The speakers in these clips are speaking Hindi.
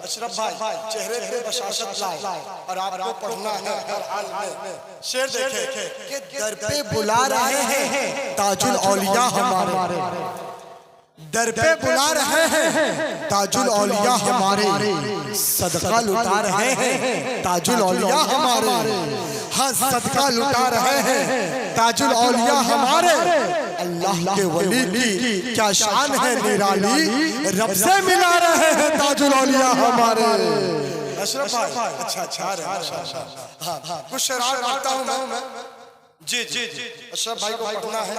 अशरफ भाई चेहरे पे बशाशत लाए और आपको पढ़ना है हर हाल में। शेर देखे कि दर पे बुला रहे हैं ताजुल औलिया हमारे, दर पे बुला रहे हैं ताजुल औलिया हमारे, सदका लुटा रहे हैं ताजुल औलिया हमारे, हाँ सदका लुटा रहे हैं ताजुल औलिया हमारे। अल्लाह के वली की क्या शान है निराली, रब से मिला रहे हैं ताजुल औलिया हमारे। अशरफ भाई अच्छा हाँ कुछ शराब आता हूँ मैं। जी अशरफ भाई को पढ़ना है।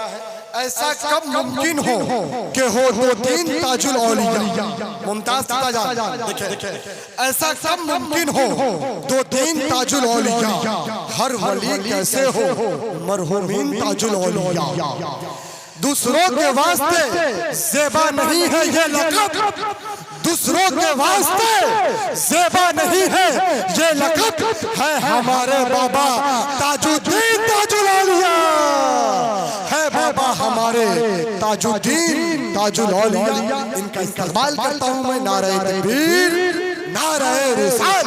ऐसा कब मुमकिन हो कि हो दो तीन ताजुल औलिया, मुमताज ताजा देखे ऐसा कब मुमकिन हो दो तीन ताजुल औलिया, हर वली कैसे हो मरहूमीन ताजुल औलिया। दूसरों के वास्ते ज़ेबा नहीं है ये लक़ब, दूसरों के वास्ते ज़ेबा नहीं है ये लक़ब, है हमारे बाबा ताजुद्दीन ताजुल औलिया, है बाबा हमारे ताजुद्दीन ताजुल औलिया। इनका इस्तेमाल करता हूँ मैं। नारे तकबीर, नारे रिसाल,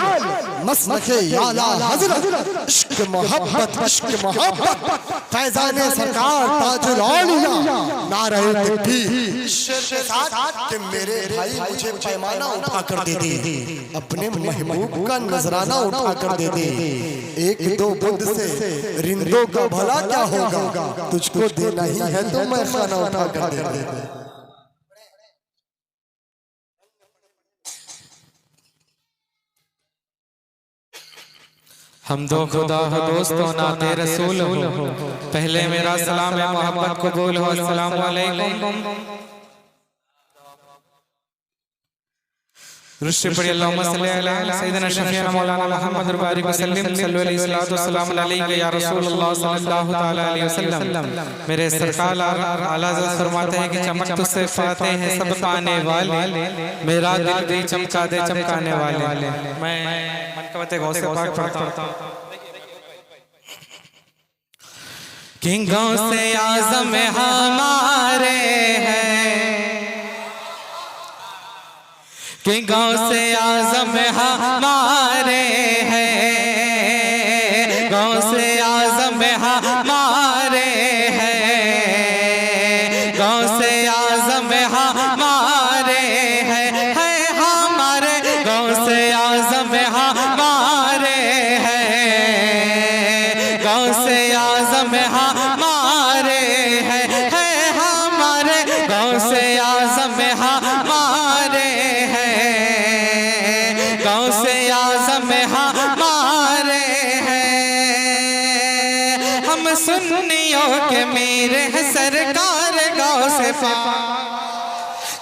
मसलके आला हज़रत, इश्क मोहब्बत फैज़ाने सरकार ताजुल औलिया। नारे तकबीर के साथ कि मेरे भाई मुझे पैमाना उठा कर दे दे, अपने महबूब का नजराना उठा कर दे दे। एक दो बुद्ध से रिंदों का भला क्या होगा, तुझको देना ही है तो मैं खाना उठा कर दे दे। हम दो खुदा हो दोस्तों नाते रसूल हो, पहले मेरा सलाम है मोहब्बत कबूल हो। अस्सलाम वालेकुम। रुश्ते पढ़िए अल्लाहुम्मा सल्ली अला सय्यिदना शफीअना मौलाना मुहम्मद बारिक वसल्लम सल्लल्लाहु अलैहि वसल्लम अलैहि या रसूलुल्लाह सल्लल्लाहु तआला अलैहि वसल्लम। मेरे सरकार आला हज़रत फरमाते हैं कि चमक तुझसे फाते हैं सब पाने वाले, मेरा दिल भी चमका दे चमकाने वाले। मैं मनकबत गौसे पाक पढ़ता हूं कि गौसे आज़म हमारे हैं, कि गौसे आज़म हमारे हैं, गौसे आज़म हमारे हैं, गौसे आज़म हमारे हैं, है हमारे गौसे आज़म हमारे हैं, गौसे आज़म हमारे हैं, है हमारे गौसे आज़म हमारे गौसे आज़म हमारे हैं। हम सुन्नियों के मेरे हैं सरकार गौसे पाक,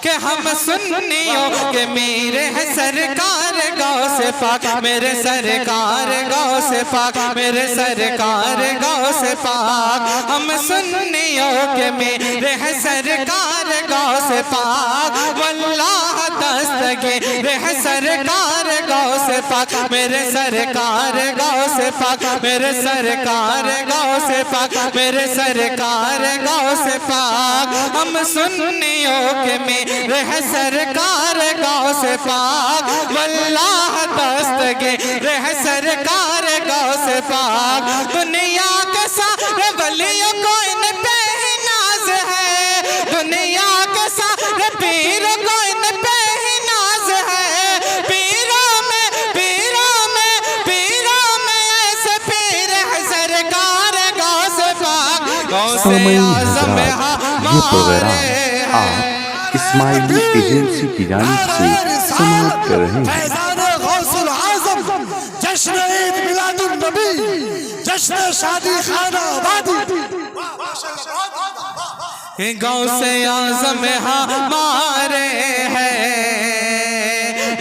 कि हम सुन्नियों के मेरे हैं सरकार गौसे पाक, मेरे सरकार गौसे पाक, मेरे सरकार गौसे पाक। हम सुन्नियों के मेरे हैं सरकार गौसे पाक, वल्लाह दस्तगीर है सरकार गौसे पाक, मेरे सरकार गौसे पाक, मेरे सरकार गौसे पाक, मेरे सरकार गौसे पाक। हम सुन्नियों के मेरे है सरकार गौसे पाक, वल्लाह दस्तगीर है सरकार गौसे पाक। दुनिया के सारे वलियों को इन पे ही नाज है, दुनिया के सारे पीरों को इन पे ही नाज है, पीरों में ऐसे पीर है सरकार गौसे पाक, गौसे आज़म हमारे हैं। इस्माइली एजेंसी की जानिब से समाप्त कर रहे हैं। गौसुल आज़म जश्न ईद मिलादुन नबी, जश्न शादी खाना आबादी। गौसे आज़म हमारे हैं,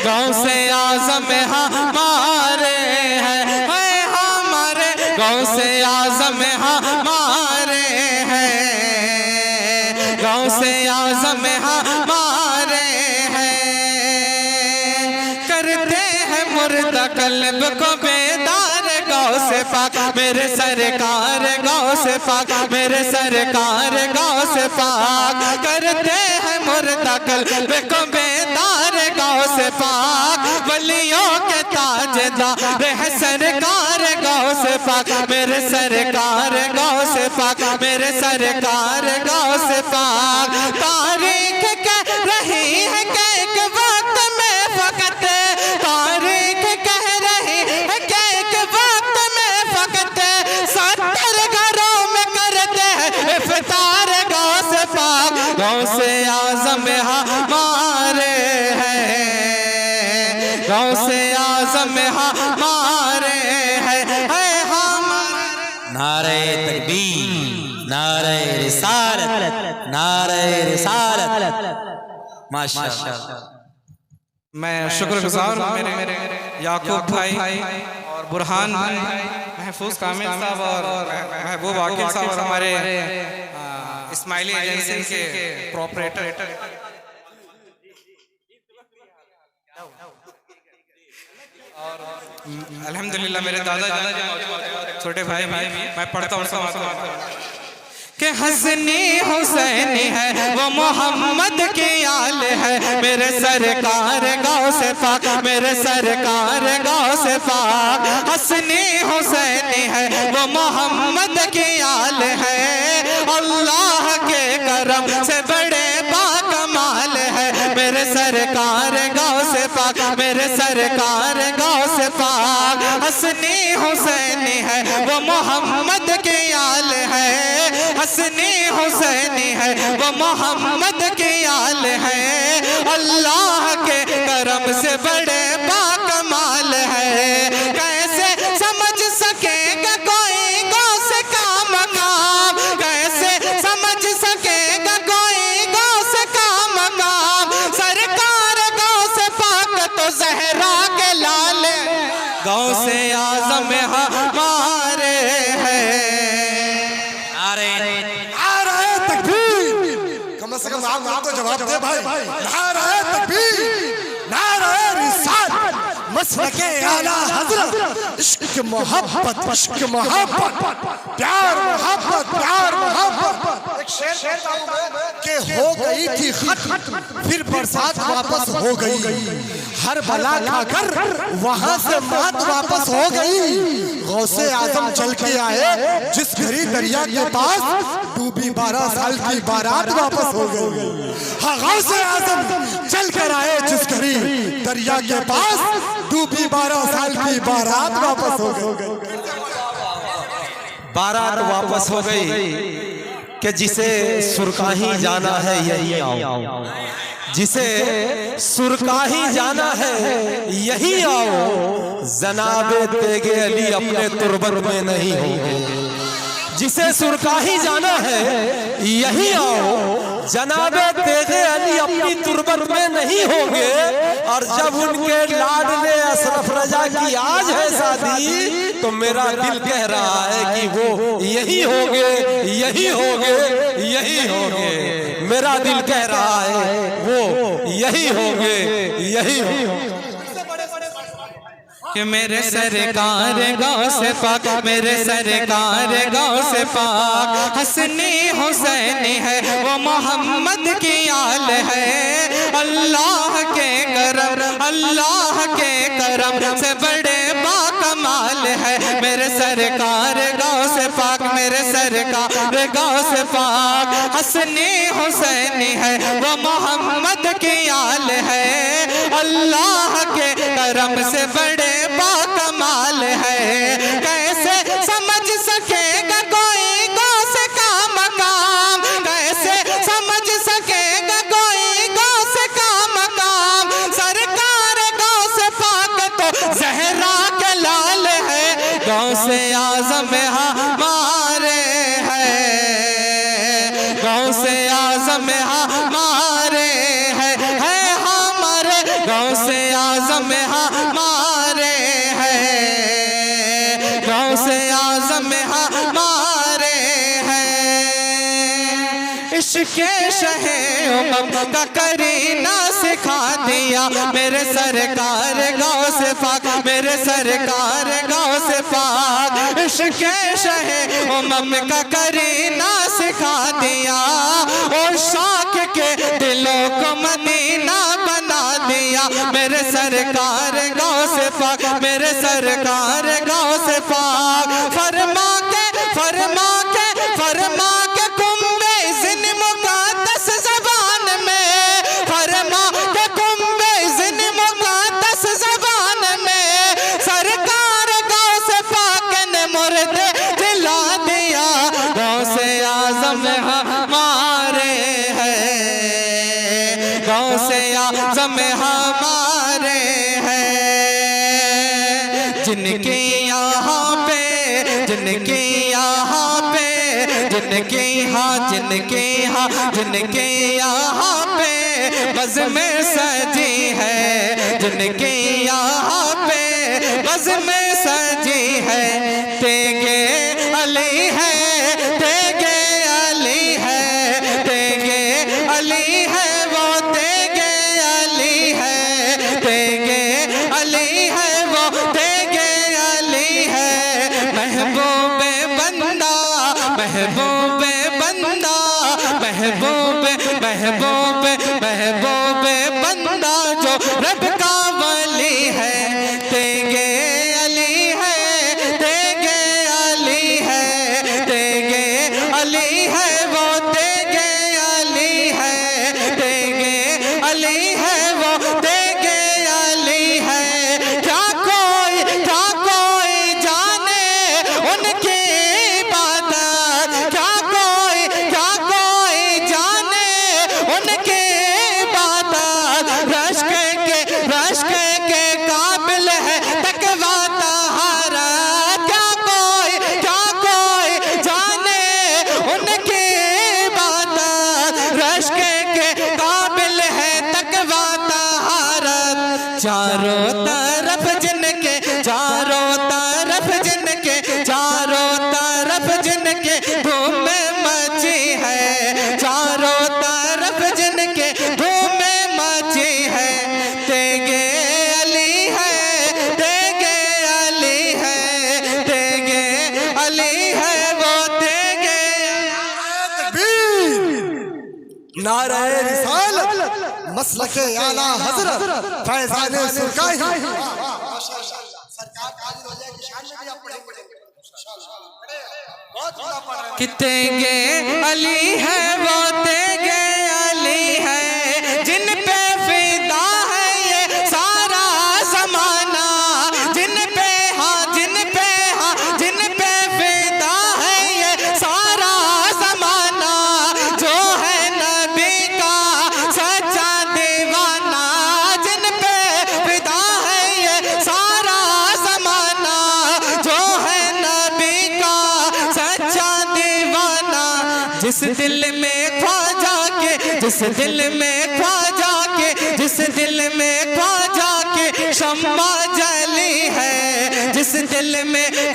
गौसे आज़म हमारे हैं, हमारे गौसे आज़म हमारे हैं, गौसे आज़म हमारे हैं। करते हैं मुर्दा कल्ब को बेदार गौसे पाक, मेरे सरकार गौसे पाक, मेरे सरकार गौसे पाक। करते हैं मुर्दा दकल को बेदार गाँव से पाक, वलियों के ताजदार है सरकार गाँव से पाक, मेरे सरकार गाँव से पाक, मेरे सरकार गाँव से पाक। तारीख कह रही है कि एक वक्त में फकत, तारीख कह रही है कि एक वक्त में फकत 70 घरों में करते हैं इफ्तार गाँव से पाक, गाँव से आज़म हमारे हैं, गाँव से आज़म हमारे हैं हमारे। नारे तकबीर, नारे रिसालत, नारे रिसालत। माशाअल्लाह। मैं शुक्रगुजार हूँ मेरे याकूब भाई और बुरहान भाई, महफूज कामिल साहब और महबूब आकिब साहब और हमारे इस्माइली एजेंसी के प्रोपरेटर। अल्हम्दुलिल्लाह मेरे दादा छोटे भाई मैं पढ़ता हूँ कि हसनी हुसैनी है वो मोहम्मद की आल है, मेरे सरकार गाँव से पाक, मेरे सरकार गाँव से पाक। हसनी हुसैनी है वो मोहम्मद की आल है, अल्लाह के करम से बड़े बाकमाल है, मेरे सरकार गाँव से पाक, मेरे सरकार गाँव से पाक। हसनी हुसैनी है वो मोहम्मद की आल है, हसनी हुसैनी है वो मोहम्मद की आल है, अल्लाह के करम से बड़े बाकमाल है। कैसे समझ सकेगा कोई गौस का मकाम, कैसे समझ सकेगा कोई गौस का मकाम, सरकार गौस पाक तो जहरा के लाल, गाँव से आज़म हमारे हैं। कम से कम आप तो जवाब दे भाई। नारे तकबीर, नारे रिसालत, मसलके आला हज़रत, इश्क मोहब्बत, इश्क मोहब्बत, प्यार मोहब्बत, प्यार मोहब्बत। एक शेर के हो गई थी खत्म, फिर बरसात वापस हो गई, हर बला खाकर वहां से मात वापस हो गई। गौसे आजम चल के आए जिस घड़ी दरिया के पास, डूबी 12 साल की बारात वापस हो गई। हाँ, गौसे आजम चल कर आए जिस घड़ी दरिया के पास, डूबी 12 साल की बारात वापस हो गई। बारात वापस हो गई कि जिसे सुरकाही जाना है यही आओ, जिसे सुरकाही जाना है यही आओ, जनाबे तेगे अली अपने तुरबत में नहीं होंगे। जिसे सुरकाही जाना है यही आओ, जनाबे तेगे अली अपनी तुरबत में नहीं होंगे। और जब उनके लाडले अशरफ रजा की आज है शादी, तो मेरा दिल कह रहा है कि वो यही होंगे, यही होंगे, यही होंगे। मेरा दिल कह रहा है वो यही होंगे, यही होंगे। कि मेरे सरकार गाँव से पाक, मेरे सरकार गाँव से पाक। हसनी हुसैनी है वो मोहम्मद की आल है, अल्लाह के करम, अल्लाह के करम से बड़े बाकमाल है, मेरे सरकार गाँव से पाक, मेरे सरकार गाँव से पाक। हसनी हुसैनी है वो मोहम्मद की आल है, अल्लाह के करम से बड़े बाकमाल है। कैसे समझ सकेगा कोई गौस का मकाम, कैसे समझ सकेगा कोई गौस का मकाम, सरकार गौस पाक तो जहरा के लाल है, गौस आज़म हमारे हैं, गौस आज़म हमारे हैं हमारे, गौस आज़म हमारे हैं, गौस आज़म हमारे हैं। इश्क़ शहे उमम का करीना सिखा दिया, मेरे सरकार गौस पाक, मेरे सरकार गौस पाक। इश्क़ शहे उमम का करीना सिखा दिया, और शाख के दिल दिलों को मदीना बना दिया मेरे सरकार गौस पाक, मेरे सरकार गौस पाक। फरमा के फरमा के फरमा के कुंबे जिन मुक़द्दस ज़बान में, फरमा के कुंबे जिन मुक़द्दस ज़बान में सरकार गौस पाक ने मुर्दे जिला दिया। गौस आज़म हमारे हैं, गौस आज़म हमारे हैं। जिनके यहाँ पे जिनके यहाँ पे जिनके यहाँ जिनके यहाँ जिनके यहाँ पे बज़ में सजी है, जिनके यहाँ पे बज़ में सजी है। तेगे अली है, तेगे अली है, तेगे अली है, वो तेगे अली है, तेगे अली है, वो तेगे अली है। महबूबे बंदा महबूबे बंदा महबूबे महबूबे महबूबे बंदा जो रब का वली है। तेगे अली है, तेगे अली है, तेगे अली है, वो तेगे अली है, तेगे अली है, वो तेगे अली है। क्या कोई जाने उनकी इबादत, क्या कोई जाने उनकी इबादत। रश्क के काबिल है तकवा तहारत। क्या कोई जाने उनकी इबादत। रश्क के काबिल है तकवा तहारत। चारों तरफ जिनके, चारों तरफ जिनके, चारों तरफ जिनके धूम मची है, चारों तरफ जिनके धूम मची है। तेगे अली है, तेगे अली है, तेगे अली है, वो तेगे। नारे रिसालत मसलके आला हजरत फैज़ाने सुरकाही। सरकार काबिल हो जाए कि शान में भी आप पढ़ेंगे। बहुत जुदा पढ़ रहे हैं। कि तेगे अली है, वो तेगे अली है, जिन पे फिदा है ये सारा ज़माना। जिन पे हाँ जिन पे हाँ जिन पे फिदा है ये सारा ज़माना। जो है नबी का सच्चा दीवाना। जिन पे फिदा है ये सारा ज़माना। जो है नबी का सच्चा दीवाना। जिस दिल में ख्वाजा के, जिस दिल में ख्वाजा के, जिस दिल में ख्वाजा के शम्मा जली है, जिस दिल में